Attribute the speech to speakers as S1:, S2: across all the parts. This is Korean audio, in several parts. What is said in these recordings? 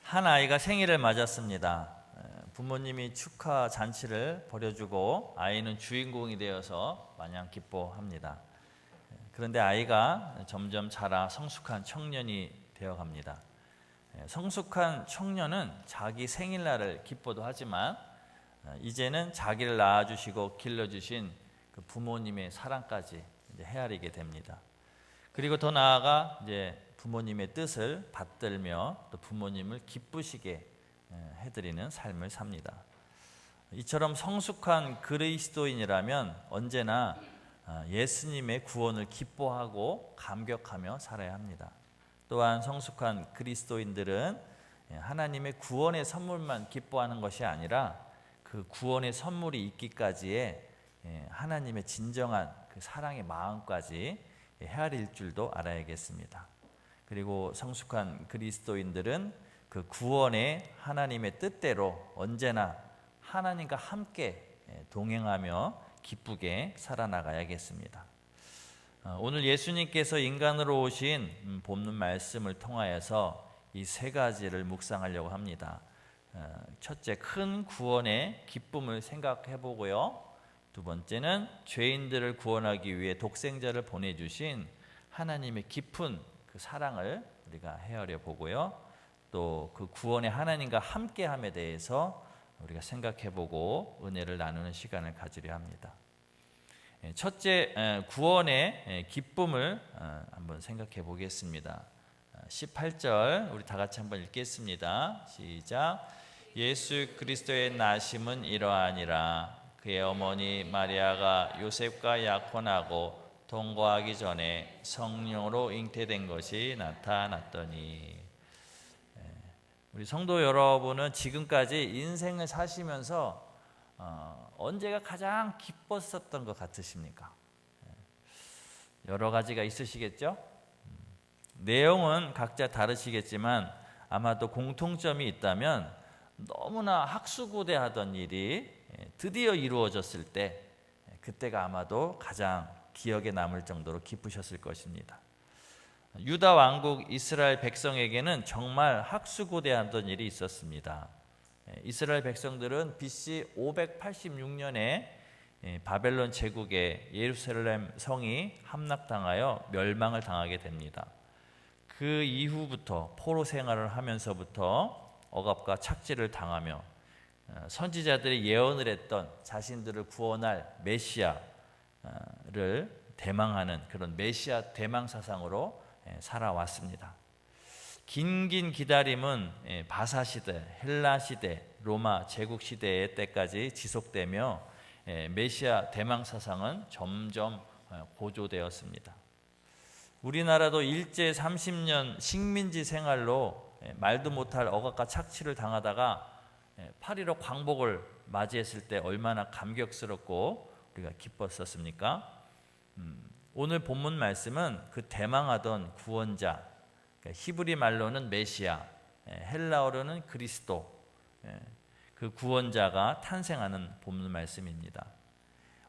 S1: 한 아이가 생일을 맞았습니다. 부모님이 축하 잔치를 벌여주고 아이는 주인공이 되어서 마냥 기뻐합니다. 그런데 아이가 점점 자라 성숙한 청년이 되어갑니다. 성숙한 청년은 자기 생일날을 기뻐도 하지만 이제는 자기를 낳아주시고 길러주신 그 부모님의 사랑까지 헤아리게 됩니다. 그리고 더 나아가 이제 부모님의 뜻을 받들며 또 부모님을 기쁘시게 해드리는 삶을 삽니다. 이처럼 성숙한 그리스도인이라면 언제나 예수님의 구원을 기뻐하고 감격하며 살아야 합니다. 또한 성숙한 그리스도인들은 하나님의 구원의 선물만 기뻐하는 것이 아니라 그 구원의 선물이 있기까지의 하나님의 진정한 그 사랑의 마음까지 헤아릴 줄도 알아야겠습니다. 그리고 성숙한 그리스도인들은 그 구원의 하나님의 뜻대로 언제나 하나님과 함께 동행하며 기쁘게 살아나가야겠습니다. 오늘 예수님께서 인간으로 오신 본문 말씀을 통하여서 이 세 가지를 묵상하려고 합니다. 첫째, 큰 구원의 기쁨을 생각해 보고요. 두 번째는 죄인들을 구원하기 위해 독생자를 보내주신 하나님의 깊은 그 사랑을 우리가 헤아려 보고요. 또 그 구원의 하나님과 함께함에 대해서 우리가 생각해 보고 은혜를 나누는 시간을 가지려 합니다. 첫째, 구원의 기쁨을 한번 생각해 보겠습니다. 18절 우리 다 같이 한번 읽겠습니다. 시작. 예수 그리스도의 나심은 이러하니라. 그의 어머니 마리아가 요셉과 약혼하고 동거하기 전에 성령으로 잉태된 것이 나타났더니. 우리 성도 여러분은 지금까지 인생을 사시면서 언제가 가장 기뻤었던 것 같으십니까? 여러 가지가 있으시겠죠? 내용은 각자 다르시겠지만 아마도 공통점이 있다면 너무나 학수고대하던 일이 드디어 이루어졌을 때 그때가 아마도 가장 기억에 남을 정도로 기쁘셨을 것입니다. 유다 왕국 이스라엘 백성에게는 정말 학수고대하던 일이 있었습니다. 이스라엘 백성들은 BC 586년에 바벨론 제국의 예루살렘 성이 함락당하여 멸망을 당하게 됩니다. 그 이후부터 포로 생활을 하면서부터 억압과 착취를 당하며 선지자들이 예언을 했던 자신들을 구원할 메시아를 대망하는 그런 메시아 대망 사상으로 살아왔습니다. 긴 기다림은 바사 시대, 헬라 시대, 로마 제국 시대의 때까지 지속되며 메시아 대망 사상은 점점 고조되었습니다. 우리나라도 일제 30년 식민지 생활로 말도 못할 억압과 착취를 당하다가 8.15 광복을 맞이했을 때 얼마나 감격스럽고 우리가 기뻤었습니까? 오늘 본문 말씀은 그 대망하던 구원자, 히브리 말로는 메시아, 헬라어로는 그리스도, 그 구원자가 탄생하는 본문 말씀입니다.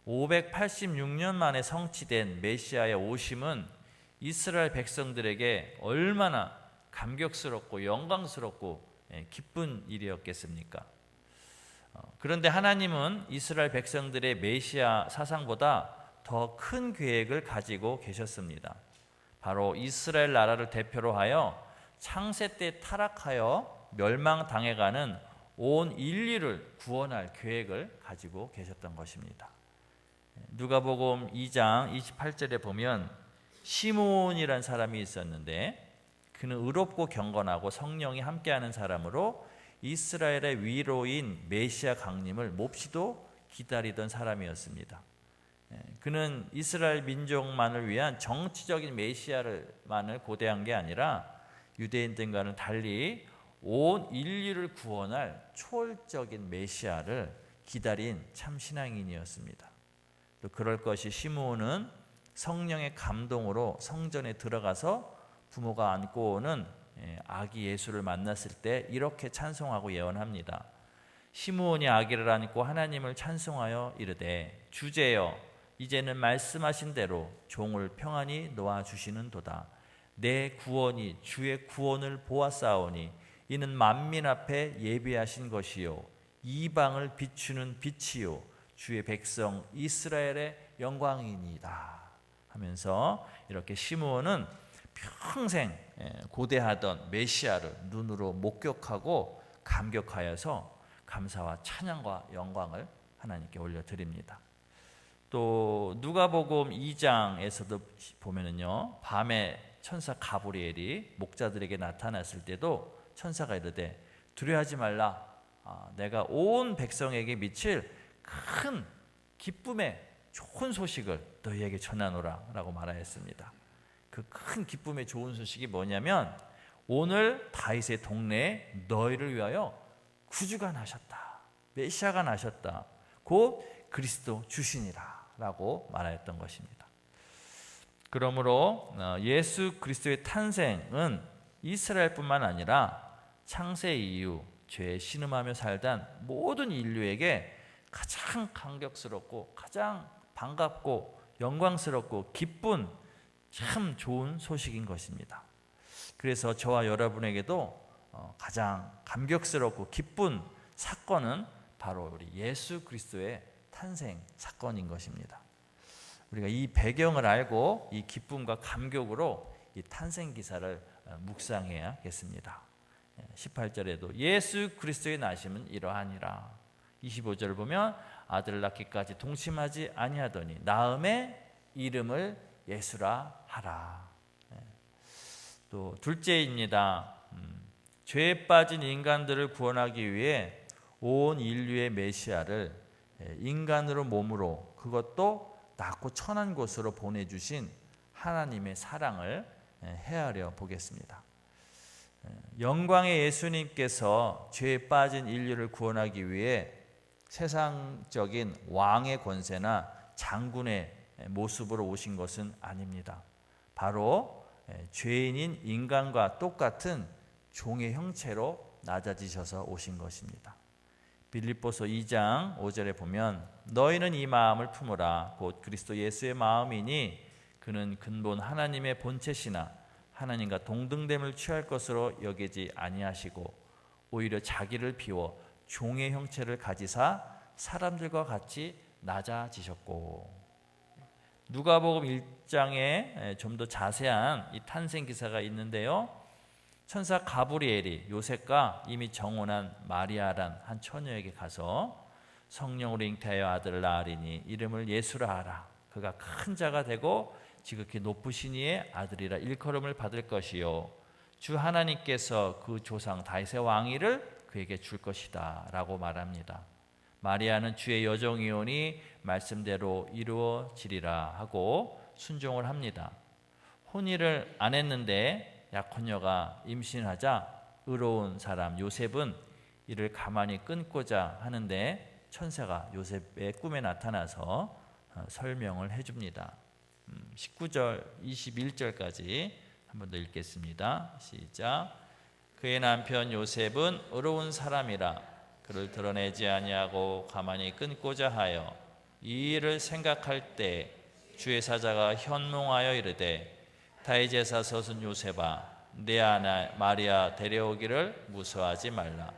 S1: 586년 만에 성취된 메시아의 오심은 이스라엘 백성들에게 얼마나 감격스럽고 영광스럽고 기쁜 일이었겠습니까? 그런데 하나님은 이스라엘 백성들의 메시아 사상보다 더 큰 계획을 가지고 계셨습니다. 바로 이스라엘 나라를 대표로 하여 창세 때 타락하여 멸망당해가는 온 인류를 구원할 계획을 가지고 계셨던 것입니다. 누가복음 2장 28절에 보면 시므온이라는 사람이 있었는데 그는 의롭고 경건하고 성령이 함께하는 사람으로 이스라엘의 위로인 메시아 강림을 몹시도 기다리던 사람이었습니다. 그는 이스라엘 민족만을 위한 정치적인 메시아만을 고대한 게 아니라 유대인들과는 달리 온 인류를 구원할 초월적인 메시아를 기다린 참 신앙인이었습니다. 또 그럴 것이 시므온은 성령의 감동으로 성전에 들어가서 부모가 안고 오는 아기 예수를 만났을 때 이렇게 찬송하고 예언합니다. 시므온이 아기를 안고 하나님을 찬송하여 이르되 주제여 이제는 말씀하신 대로 종을 평안히 놓아주시는도다. 내 구원이 주의 구원을 보았사오니 이는 만민 앞에 예비하신 것이요 이방을 비추는 빛이요 주의 백성 이스라엘의 영광이니이다 하면서 이렇게 시므온은 평생 고대하던 메시아를 눈으로 목격하고 감격하여서 감사와 찬양과 영광을 하나님께 올려드립니다. 또 누가복음 2장에서도 보면은요, 밤에 천사 가브리엘이 목자들에게 나타났을 때도 천사가 이르되 두려워하지 말라, 내가 온 백성에게 미칠 큰 기쁨의 좋은 소식을 너희에게 전하노라 라고 말하였습니다. 그 큰 기쁨의 좋은 소식이 뭐냐면 오늘 다윗의 동네에 너희를 위하여 구주가 나셨다, 메시아가 나셨다, 곧 그리스도 주시니라 라고 말하였던 것입니다. 그러므로 예수 그리스도의 탄생은 이스라엘뿐만 아니라 창세 이후 죄에 신음하며 살던 모든 인류에게 가장 감격스럽고 가장 반갑고 영광스럽고 기쁜 참 좋은 소식인 것입니다. 그래서 저와 여러분에게도 가장 감격스럽고 기쁜 사건은 바로 우리 예수 그리스도의 탄생 사건인 것입니다. 우리가 이 배경을 알고 이 기쁨과 감격으로 이 탄생 기사를 묵상해야겠습니다. 18절에도 예수 그리스도의 나심은 이러하니라. 25절을 보면 아들을 낳기까지 동침하지 아니하더니 낳음의 이름을 예수라 하라. 또 둘째입니다. 죄에 빠진 인간들을 구원하기 위해 온 인류의 메시아를 인간으로 몸으로, 그것도 낮고 천한 곳으로 보내주신 하나님의 사랑을 헤아려 보겠습니다. 영광의 예수님께서 죄에 빠진 인류를 구원하기 위해 세상적인 왕의 권세나 장군의 모습으로 오신 것은 아닙니다. 바로 죄인인 인간과 똑같은 종의 형체로 낮아지셔서 오신 것입니다. 빌립보서 2장 5절에 보면 너희는 이 마음을 품으라, 곧 그리스도 예수의 마음이니 그는 근본 하나님의 본체시나 하나님과 동등됨을 취할 것으로 여기지 아니하시고 오히려 자기를 비워 종의 형체를 가지사 사람들과 같이 낮아지셨고. 누가복음 1장에 좀 더 자세한 이 탄생 기사가 있는데요, 천사 가브리엘이 요셉과 이미 정혼한 마리아란 한 처녀에게 가서 성령으로 잉태하여 아들을 낳으리니 이름을 예수라 하라. 그가 큰 자가 되고 지극히 높으신 이의 아들이라 일컬음을 받을 것이요 주 하나님께서 그 조상 다윗의 왕위를 그에게 줄 것이다 라고 말합니다. 마리아는 주의 여종이오니 말씀대로 이루어지리라 하고 순종을 합니다. 혼인을 안 했는데 약혼녀가 임신하자 의로운 사람 요셉은 이를 가만히 끊고자 하는데 천사가 요셉의 꿈에 나타나서 설명을 해줍니다. 19절 21절까지 한 번 더 읽겠습니다. 시작. 그의 남편 요셉은 의로운 사람이라 그를 드러내지 아니하고 가만히 끊고자 하여 이 일을 생각할 때 주의 사자가 현몽하여 이르되 다윗 제사 서순 요셉아 내 아내 마리아 데려오기를 무서워하지 말라.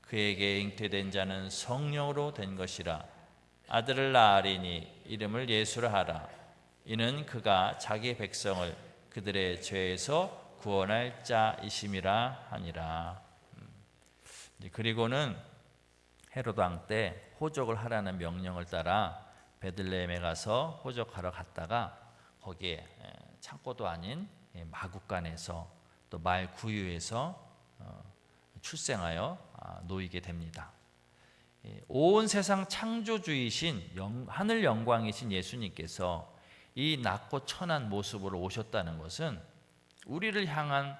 S1: 그에게 잉태된 자는 성령으로 된 것이라. 아들을 낳으리니 이름을 예수라 하라. 이는 그가 자기 백성을 그들의 죄에서 구원할 자이심이라 하니라. 그리고는 헤롯 왕 때 호적을 하라는 명령을 따라 베들레헴에 가서 호적하러 갔다가 거기에 창고도 아닌 마구간에서 또 말 구유에서 출생하여 놓이게 됩니다. 온 세상 창조주이신 하늘 영광이신 예수님께서 이 낮고 천한 모습으로 오셨다는 것은 우리를 향한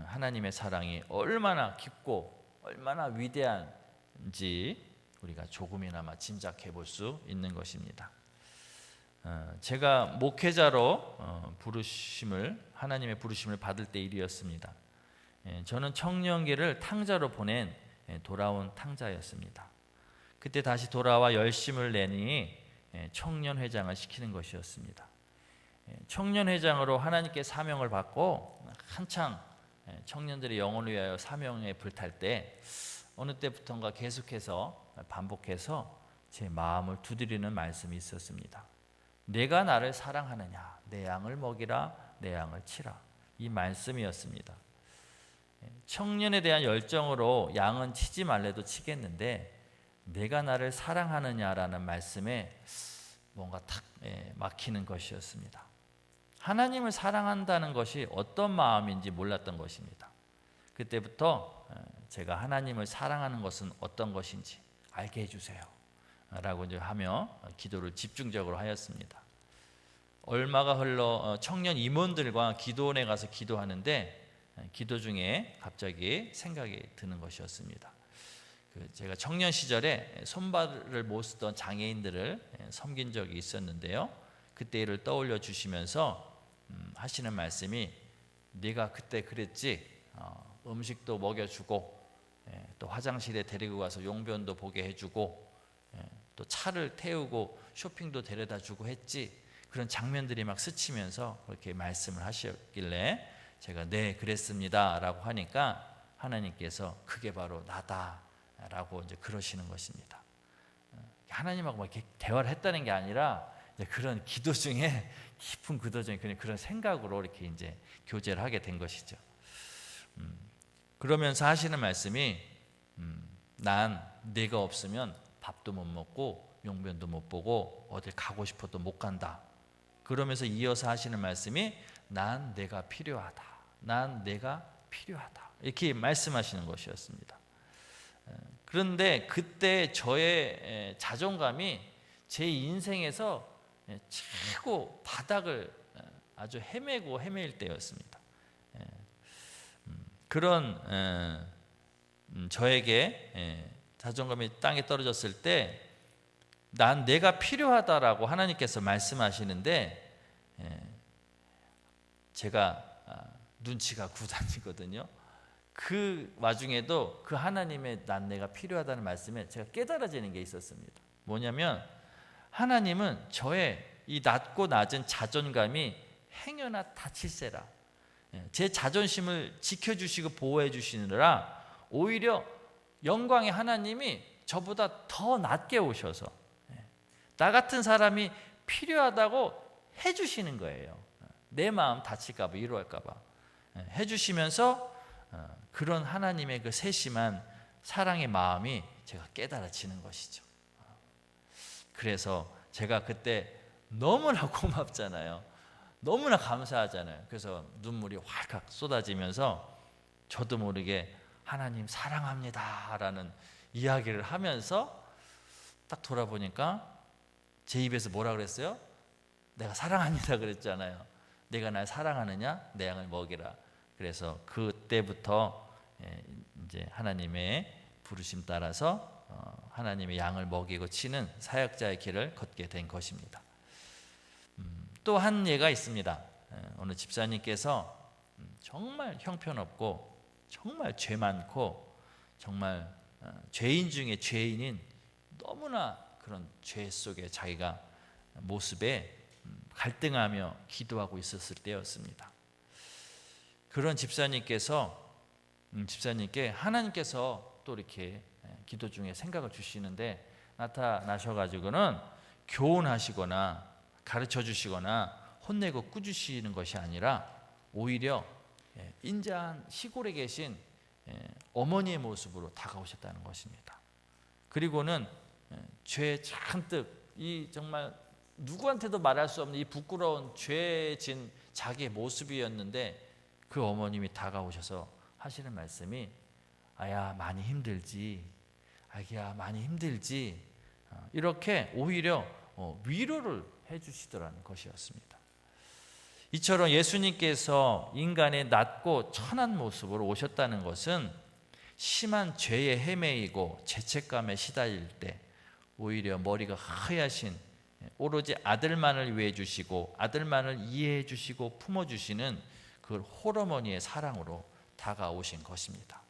S1: 하나님의 사랑이 얼마나 깊고 얼마나 위대한지 우리가 조금이나마 짐작해 볼 수 있는 것입니다. 제가 목회자로 하나님의 부르심을 받을 때 일이었습니다. 저는 청년기를 탕자로 보낸 돌아온 탕자였습니다. 그때 다시 돌아와 열심을 내니 청년회장을 시키는 것이었습니다. 청년회장으로 하나님께 사명을 받고 한창 청년들의 영혼을 위하여 사명에 불탈 때 어느 때부턴가 계속해서 반복해서 제 마음을 두드리는 말씀이 있었습니다. 내가 나를 사랑하느냐, 내 양을 먹이라, 내 양을 치라. 이 말씀이었습니다. 청년에 대한 열정으로 양은 치지 말래도 치겠는데 내가 나를 사랑하느냐라는 말씀에 뭔가 탁 막히는 것이었습니다. 하나님을 사랑한다는 것이 어떤 마음인지 몰랐던 것입니다. 그때부터 제가 하나님을 사랑하는 것은 어떤 것인지 알게 해주세요 라고 이제 하며 기도를 집중적으로 하였습니다. 얼마가 흘러 청년 임원들과 기도원에 가서 기도하는데 기도 중에 갑자기 생각이 드는 것이었습니다. 제가 청년 시절에 손발을 못 쓰던 장애인들을 섬긴 적이 있었는데요. 그때 일을 떠올려 주시면서 하시는 말씀이 네가 그때 그랬지, 음식도 먹여주고 또 화장실에 데리고 가서 용변도 보게 해주고 또 차를 태우고 쇼핑도 데려다주고 했지. 그런 장면들이 막 스치면서 그렇게 말씀을 하셨길래 제가 네 그랬습니다 라고 하니까 하나님께서 그게 바로 나다 라고 이제 그러시는 것입니다. 하나님하고 막 이렇게 대화를 했다는 게 아니라 그런 기도 중에 깊은 기도 중에 그런 생각으로 이렇게 이제 교제를 하게 된 것이죠. 그러면서 하시는 말씀이 난 네가 없으면 밥도 못 먹고 용변도 못 보고 어딜 가고 싶어도 못 간다. 그러면서 이어서 하시는 말씀이 난 내가 필요하다. 난 내가 필요하다. 이렇게 말씀하시는 것이었습니다. 그런데 그때 저의 자존감이 제 인생에서 최고 바닥을 아주 헤매일 때였습니다. 그런 저에게 자존감이 땅에 떨어졌을 때 난 내가 필요하다라고 하나님께서 말씀하시는데 제가 눈치가 구단이거든요. 그 와중에도 그 하나님의 난 내가 필요하다는 말씀에 제가 깨달아지는 게 있었습니다. 뭐냐면 하나님은 저의 이 낮고 낮은 자존감이 행여나 다칠세라 제 자존심을 지켜주시고 보호해 주시느라 오히려 영광의 하나님이 저보다 더 낮게 오셔서 나 같은 사람이 필요하다고 해주시는 거예요. 내 마음 다칠까 봐, 위로할까 봐 해주시면서 그런 하나님의 그 세심한 사랑의 마음이 제가 깨달아지는 것이죠. 그래서 제가 그때 너무나 고맙잖아요. 너무나 감사하잖아요. 그래서 눈물이 활칵 쏟아지면서 저도 모르게 하나님 사랑합니다 라는 이야기를 하면서 딱 돌아보니까 제 입에서 뭐라 그랬어요? 내가 사랑합니다 그랬잖아요. 내가 날 사랑하느냐? 내 양을 먹이라. 그래서 그때부터 이제 하나님의 부르심 따라서 하나님의 양을 먹이고 치는 사역자의 길을 걷게 된 것입니다. 또 한 예가 있습니다. 어느 집사님께서 정말 형편없고 정말 죄 많고 정말 죄인 중에 죄인인 너무나 그런 죄 속에 자기가 모습에 갈등하며 기도하고 있었을 때였습니다. 그런 집사님께 하나님께서 또 이렇게 기도 중에 생각을 주시는데 나타나셔가지고는 교훈하시거나 가르쳐 주시거나 혼내고 꾸주시는 것이 아니라 오히려 인자한 시골에 계신 어머니의 모습으로 다가오셨다는 것입니다. 그리고는 죄 잔뜩 이 정말 누구한테도 말할 수 없는 이 부끄러운 죄 진 자기의 모습이었는데 그 어머님이 다가오셔서 하시는 말씀이 아야 많이 힘들지, 아기야 많이 힘들지, 이렇게 오히려 위로를 해주시더라는 것이었습니다. 이처럼 예수님께서 인간의 낮고 천한 모습으로 오셨다는 것은 심한 죄에 헤매이고 죄책감에 시달릴 때 오히려 머리가 하얗신 오로지 아들만을 위해 주시고 아들만을 이해해 주시고 품어주시는 그 홀어머니의 사랑으로 다가오신 것입니다.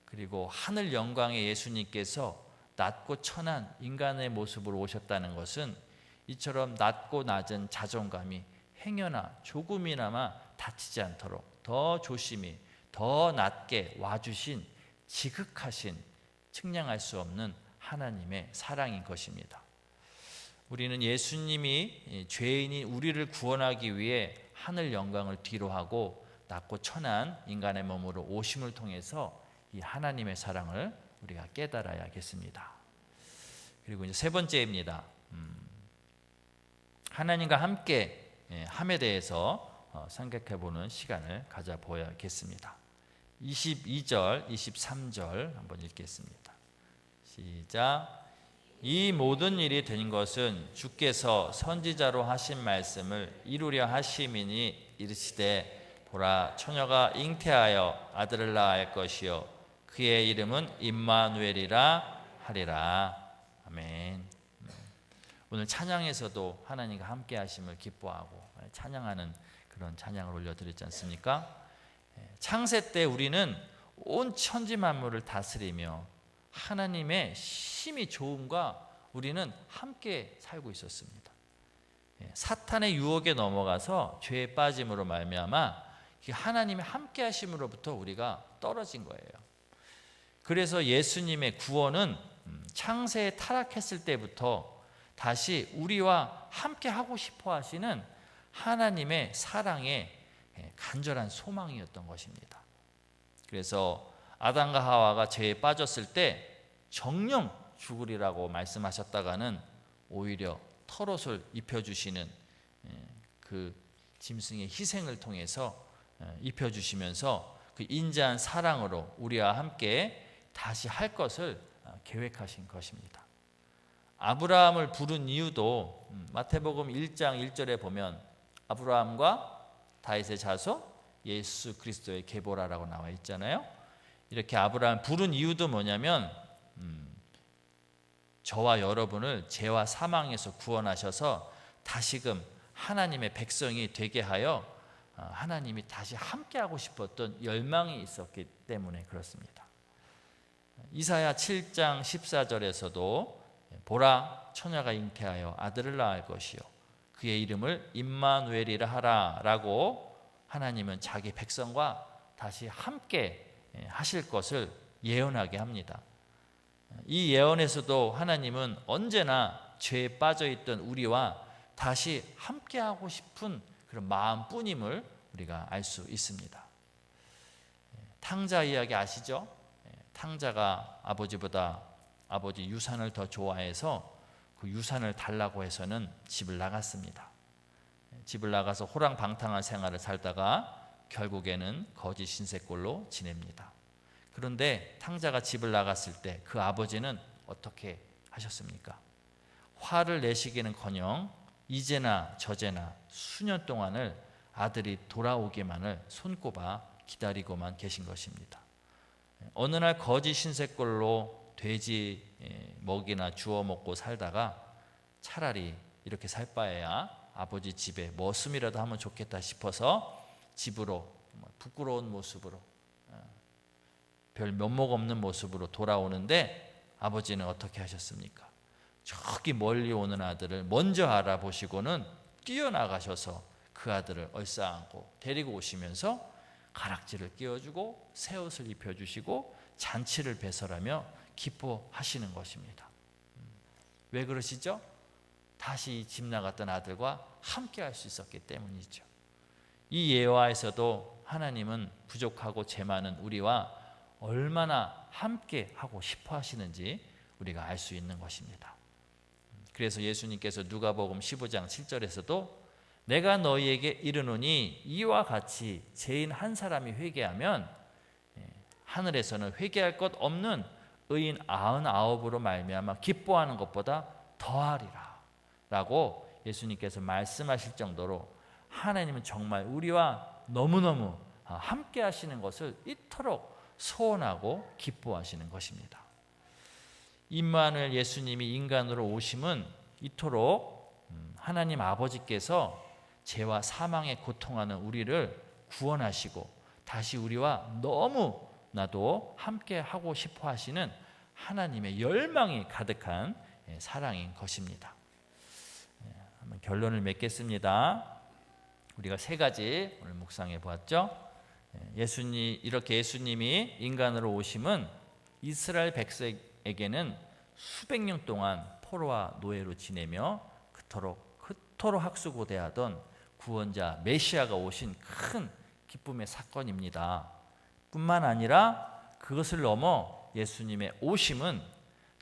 S1: 그리고 하늘 영광의 예수님께서 낮고 천한 인간의 모습으로 오셨다는 것은 이처럼 낮고 낮은 자존감이 행여나 조금이나마 다치지 않도록 더 조심히 더 낮게 와주신 지극하신 측량할 수 없는 하나님의 사랑인 것입니다. 우리는 예수님이 죄인이 우리를 구원하기 위해 하늘 영광을 뒤로하고 낮고 천한 인간의 몸으로 오심을 통해서 이 하나님의 사랑을 우리가 깨달아야겠습니다. 그리고 이제 세 번째입니다. 하나님과 함께 함에 대해서 생각해보는 시간을 가져보야겠습니다. 22절, 23절 한번 읽겠습니다. 시작. 이 모든 일이 된 것은 주께서 선지자로 하신 말씀을 이루려 하심이니 이르시되 보라 처녀가 잉태하여 아들을 낳을 것이요 그의 이름은 임마누엘이라 하리라. 아멘. 오늘 찬양에서도 하나님과 함께 하심을 기뻐하고 찬양하는 그런 찬양을 올려드렸지 않습니까? 창세 때 우리는 온 천지 만물을 다스리며 하나님의 심히 좋음과 우리는 함께 살고 있었습니다. 사탄의 유혹에 넘어가서 죄에 빠짐으로 말미암아 하나님의 함께 하심으로부터 우리가 떨어진 거예요. 그래서 예수님의 구원은 창세에 타락했을 때부터 다시 우리와 함께 하고 싶어 하시는 하나님의 사랑의 간절한 소망이었던 것입니다. 그래서 아담과 하와가 죄에 빠졌을 때 정령 죽으리라고 말씀하셨다가는 오히려 털옷을 입혀주시는 그 짐승의 희생을 통해서 입혀주시면서 그 인자한 사랑으로 우리와 함께 다시 할 것을 계획하신 것입니다. 아브라함을 부른 이유도 마태복음 1장 1절에 보면 아브라함과 다윗의 자손 예수 그리스도의 계보라라고 나와 있잖아요. 이렇게 아브라함 부른 이유도 뭐냐면 저와 여러분을 죄와 사망에서 구원하셔서 다시금 하나님의 백성이 되게 하여 하나님이 다시 함께하고 싶었던 열망이 있었기 때문에 그렇습니다. 이사야 7장 14절에서도 보라 처녀가 잉태하여 아들을 낳을 것이요 그의 이름을 임마누엘이라 하라 라고 하나님은 자기 백성과 다시 함께 하실 것을 예언하게 합니다. 이 예언에서도 하나님은 언제나 죄에 빠져있던 우리와 다시 함께하고 싶은 그런 마음뿐임을 우리가 알 수 있습니다. 탕자 이야기 아시죠? 탕자가 아버지보다 아버지 유산을 더 좋아해서 그 유산을 달라고 해서는 집을 나갔습니다. 집을 나가서 호랑방탕한 생활을 살다가 결국에는 거지 신세꼴로 지냅니다. 그런데 탕자가 집을 나갔을 때 그 아버지는 어떻게 하셨습니까? 화를 내시기는커녕 이제나 저제나 수년 동안을 아들이 돌아오기만을 손꼽아 기다리고만 계신 것입니다. 어느 날 거지 신세꼴로 돼지 먹이나 주워 먹고 살다가 차라리 이렇게 살 바에야 아버지 집에 머슴이라도 하면 좋겠다 싶어서 집으로 부끄러운 모습으로 별 면목 없는 모습으로 돌아오는데 아버지는 어떻게 하셨습니까? 저기 멀리 오는 아들을 먼저 알아보시고는 뛰어나가셔서 그 아들을 얼싸안고 데리고 오시면서 가락지를 끼워주고 새 옷을 입혀주시고 잔치를 배설하며 기뻐하시는 것입니다. 왜 그러시죠? 다시 집 나갔던 아들과 함께 할 수 있었기 때문이죠. 이 예화에서도 하나님은 부족하고 죄 많은 우리와 얼마나 함께 하고 싶어 하시는지 우리가 알 수 있는 것입니다. 그래서 예수님께서 누가복음 15장 7절에서도 내가 너희에게 이르노니 이와 같이 죄인 한 사람이 회개하면 하늘에서는 회개할 것 없는 의인 99으로 말미암아 기뻐하는 것보다 더하리라 라고 예수님께서 말씀하실 정도로 하나님은 정말 우리와 너무너무 함께 하시는 것을 이토록 소원하고 기뻐하시는 것입니다. 임마누엘 예수님이 인간으로 오심은 이토록 하나님 아버지께서 죄와 사망에 고통하는 우리를 구원하시고 다시 우리와 너무나도 함께 하고 싶어 하시는 하나님의 열망이 가득한 사랑인 것입니다. 한번 결론을 맺겠습니다. 우리가 세 가지 오늘 묵상해 보았죠. 이렇게 예수님이 인간으로 오심은 이스라엘 백성에게는 수백 년 동안 포로와 노예로 지내며 그토록 학수고대하던 구원자 메시아가 오신 큰 기쁨의 사건입니다. 뿐만 아니라 그것을 넘어 예수님의 오심은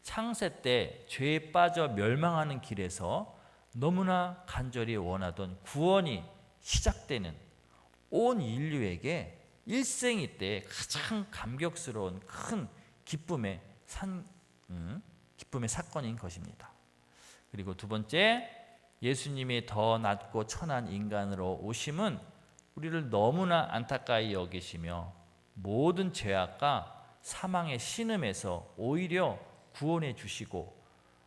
S1: 창세 때 죄에 빠져 멸망하는 길에서 너무나 간절히 원하던 구원이 시작되는 온 인류에게 일생이 때 가장 감격스러운 큰 기쁨의 사건인 것입니다. 그리고 두 번째, 예수님이 더 낮고 천한 인간으로 오심은 우리를 너무나 안타까이 여기시며 모든 죄악과 사망의 신음에서 오히려 구원해 주시고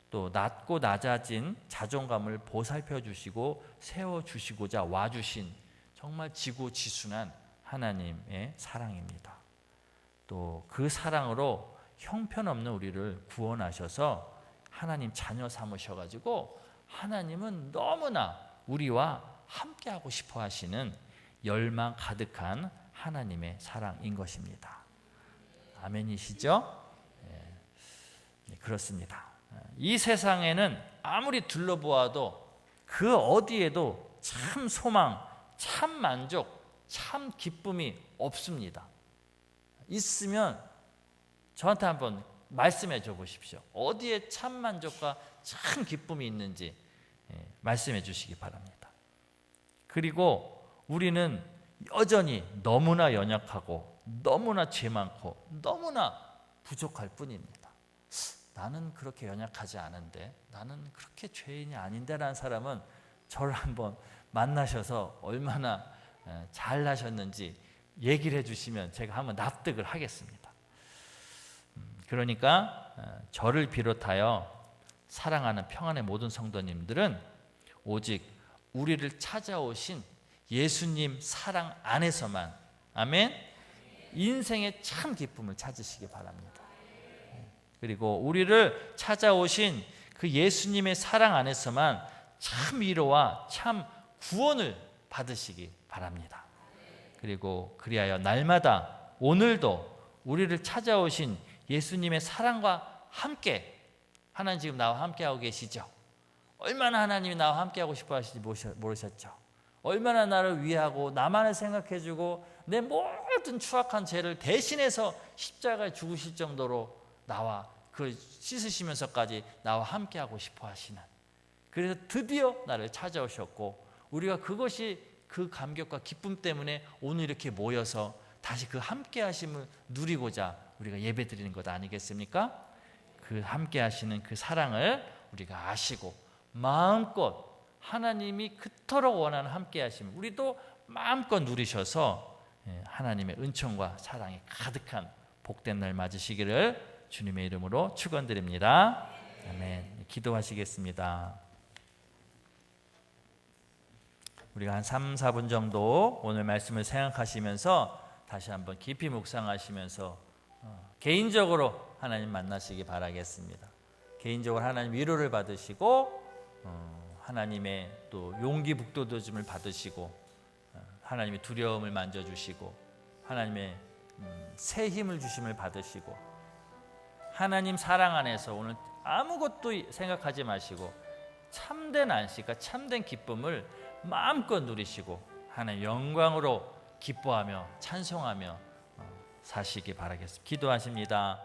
S1: 또 낮고 낮아진 자존감을 보살펴 주시고 세워 주시고자 와주신 정말 지고지순한 하나님의 사랑입니다. 또 그 사랑으로 형편없는 우리를 구원하셔서 하나님 자녀 삼으셔가지고 하나님은 너무나 우리와 함께하고 싶어 하시는 열망 가득한 하나님의 사랑인 것입니다. 아멘이시죠? 네, 그렇습니다. 이 세상에는 아무리 둘러보아도 그 어디에도 참 소망, 참 만족, 참 기쁨이 없습니다. 있으면 저한테 한번 말씀해 줘 보십시오. 어디에 참 만족과 참 기쁨이 있는지 말씀해 주시기 바랍니다. 그리고 우리는 여전히 너무나 연약하고 너무나 죄 많고 너무나 부족할 뿐입니다. 나는 그렇게 연약하지 않은데, 나는 그렇게 죄인이 아닌데 라는 사람은 저를 한번 만나셔서 얼마나 잘나셨는지 얘기를 해주시면 제가 한번 납득을 하겠습니다. 그러니까 저를 비롯하여 사랑하는 평안의 모든 성도님들은 오직 우리를 찾아오신 예수님 사랑 안에서만, 아멘, 인생의 참 기쁨을 찾으시기 바랍니다. 그리고 우리를 찾아오신 그 예수님의 사랑 안에서만 참 위로와 참 구원을 받으시기 바랍니다. 그리고 그리하여 날마다 오늘도 우리를 찾아오신 예수님의 사랑과 함께, 하나님 지금 나와 함께하고 계시죠? 얼마나 하나님이 나와 함께하고 싶어 하시는지 모르셨죠? 얼마나 나를 위하고 나만을 생각해주고 내 모든 추악한 죄를 대신해서 십자가에 죽으실 정도로 나와 그 씻으시면서까지 나와 함께하고 싶어 하시는, 그래서 드디어 나를 찾아오셨고 우리가 그것이 그 감격과 기쁨 때문에 오늘 이렇게 모여서 다시 그 함께 하심을 누리고자 우리가 예배 드리는 것 아니겠습니까? 그 함께 하시는 그 사랑을 우리가 아시고 마음껏 하나님이 그토록 원하는 함께 하심을 우리도 마음껏 누리셔서 하나님의 은총과 사랑이 가득한 복된 날 맞으시기를 주님의 이름으로 축원드립니다. 아멘. 기도하시겠습니다. 우리가 한 3, 4분 정도 오늘 말씀을 생각하시면서 다시 한번 깊이 묵상하시면서 개인적으로 하나님 만나시기 바라겠습니다. 개인적으로 하나님 위로를 받으시고 하나님의 또 용기 북돋워짐을 받으시고 하나님의 두려움을 만져주시고 하나님의 새 힘을 주심을 받으시고 하나님 사랑 안에서 오늘 아무것도 생각하지 마시고 참된 안식과 참된 기쁨을 마음껏 누리시고 하나님 영광으로 기뻐하며 찬송하며 사시기 바라겠습니다. 기도하십니다.